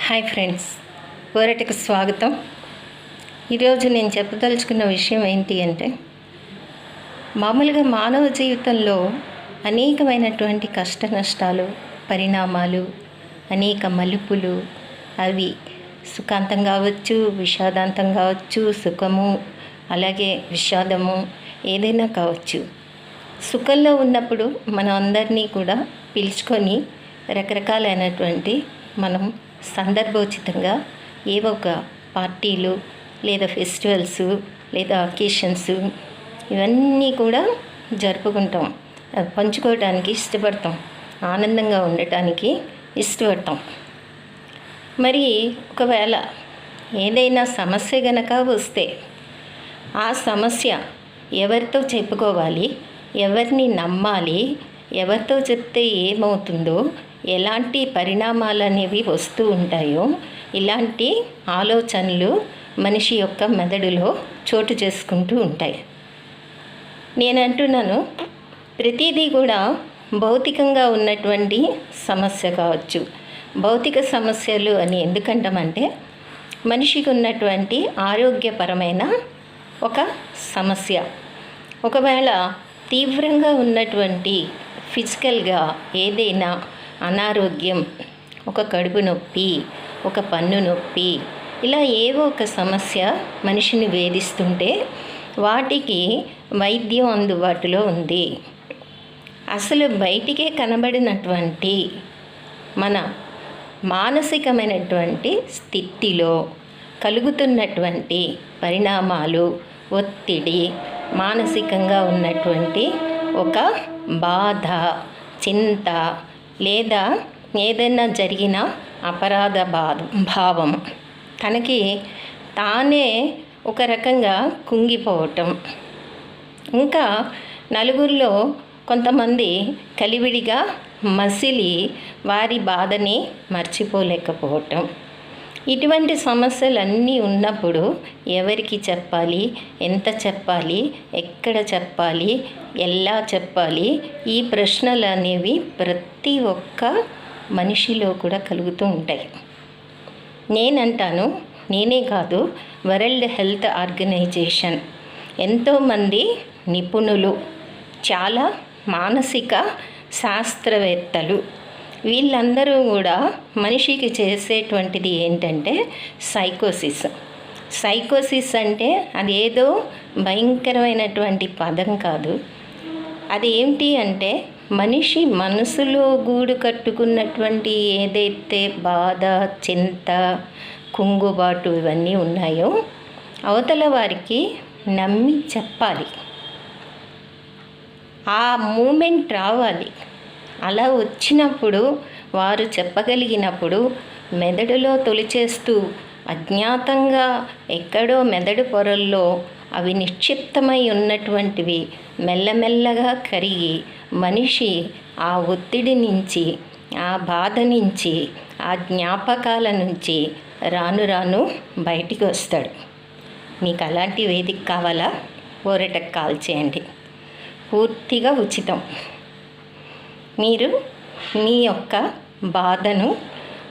Hi friends, పోరాటకు స్వాగతం. ఈరోజు నేను చెప్పదలుచుకున్న విషయం ఏంటి అంటే, మామూలుగా మానవ జీవితంలో అనేకమైనటువంటి కష్ట నష్టాలు, పరిణామాలు, అనేక మలుపులు, అవి సుఖాంతం కావచ్చు, విషాదాంతం కావచ్చు, సుఖము అలాగే విషాదము ఏదైనా కావచ్చు. సుఖంలో ఉన్నప్పుడు మనం అందరినీ కూడా పిలుచుకొని రకరకాలైనటువంటి మనం సందర్భోచితంగా ఏవో ఒక పార్టీలు లేదా ఫెస్టివల్స్ లేదా అకేషన్స్ ఇవన్నీ కూడా జరుపుకుంటాం. పంచుకోవడానికి ఇష్టపడతాం, ఆనందంగా ఉండటానికి ఇష్టపడతాం. మరి ఒకవేళ ఏదైనా సమస్య గనక వస్తే ఆ సమస్య ఎవరితో చెప్పుకోవాలి, ఎవరిని నమ్మాలి, ఎవరితో చెప్తే ఏమవుతుందో, ఎలాంటి పరిణామాలు అనేవి వస్తూ ఉంటాయో, ఇలాంటి ఆలోచనలు మనిషి యొక్క మెదడులో చోటు చేసుకుంటూ ఉంటాయి. నేను అంటున్నాను, ప్రతిదీ కూడా భౌతికంగా ఉన్నటువంటి సమస్య కావచ్చు. భౌతిక సమస్యలు అని ఎందుకంటామంటే, మనిషికి ఉన్నటువంటి ఆరోగ్యపరమైన ఒక సమస్య. ఒకవేళ తీవ్రంగా ఉన్నటువంటి ఫిజికల్గా ఏదైనా అనారోగ్యం, ఒక కడుపు నొప్పి, ఒక పన్ను నొప్పి, ఇలా ఏవో ఒక సమస్య మనిషిని వేధిస్తుంటే వాటికి వైద్యం అందుబాటులో ఉంది. అసలు బయటికే కనబడినటువంటి మన మానసికమైనటువంటి స్థితిలో కలుగుతున్నటువంటి పరిణామాలు, ఒత్తిడి, మానసికంగా ఉన్నటువంటి ఒక బాధ, చింత, లేదా ఏదైనా జరిగిన అపరాధ భావం, తనకి తానే ఒక రకంగా కుంగిపోవటం, ఇంకా నలుగురిలో కొంతమంది కలివిడిగా మసిలి వారి బాధని మర్చిపోలేకపోవటం, ఇటువంటి సమస్యలన్నీ ఉన్నప్పుడు ఎవరికి చెప్పాలి, ఎంత చెప్పాలి, ఎక్కడ చెప్పాలి, ఎలా చెప్పాలి, ఈ ప్రశ్నలు అనేవి ప్రతి ఒక్క మనిషిలో కూడా కలుగుతూ ఉంటాయి. నేనంటాను, నేనే కాదు, వరల్డ్ హెల్త్ ఆర్గనైజేషన్, ఎంతోమంది నిపుణులు, చాలా మానసిక శాస్త్రవేత్తలు, వీళ్ళందరూ కూడా మనిషికి చేసేటువంటిది ఏంటంటే సైకోసిస్ అంటే అదేదో భయంకరమైనటువంటి పదం కాదు. అది ఏంటి అంటే, మనిషి మనసులో గూడు కట్టుకున్నటువంటి ఏదైతే బాధ, చింత, కుంగుబాటు ఇవన్నీ ఉన్నాయో అవతల వారికి నమ్మి చెప్పాలి, ఆ మూమెంట్ రావాలి. అలా వచ్చినప్పుడు, వారు చెప్పగలిగినప్పుడు మెదడులో తొలిచేస్తూ అజ్ఞాతంగా ఎక్కడో మెదడు పొరల్లో అవి నిక్షిప్తమై ఉన్నటువంటివి మెల్లమెల్లగా కరిగి మనిషి ఆ ఒత్తిడి నుంచి, ఆ బాధ నుంచి, ఆ జ్ఞాపకాల నుంచి రాను రాను బయటికి వస్తాడు. మీకు అలాంటి వేదిక కావాలా? పోరాటకు కాల్ చేయండి, పూర్తిగా ఉచితం. మీరు మీ యొక్క బాధను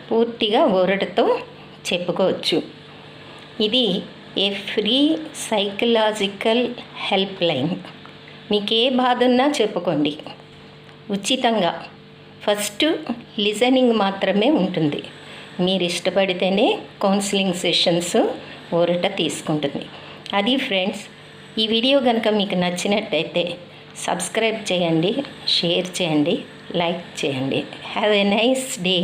పూర్తిగా ఓరటతో చెప్పుకోవచ్చు. ఇది ఏ ఫ్రీ సైకలాజికల్ హెల్ప్ లైన్. మీకు ఏ బాధ ఉన్నా చెప్పుకోండి, ఉచితంగా. ఫస్ట్ లిజనింగ్ మాత్రమే ఉంటుంది. మీరు ఇష్టపడితేనే కౌన్సిలింగ్ సెషన్స్ ఓరట తీసుకుంటుంది. అది ఫ్రెండ్స్, ఈ వీడియో కనుక మీకు నచ్చినట్టయితే సబ్స్క్రైబ్ చేయండి, షేర్ చేయండి, లైక్ చేయండి. Have a nice day.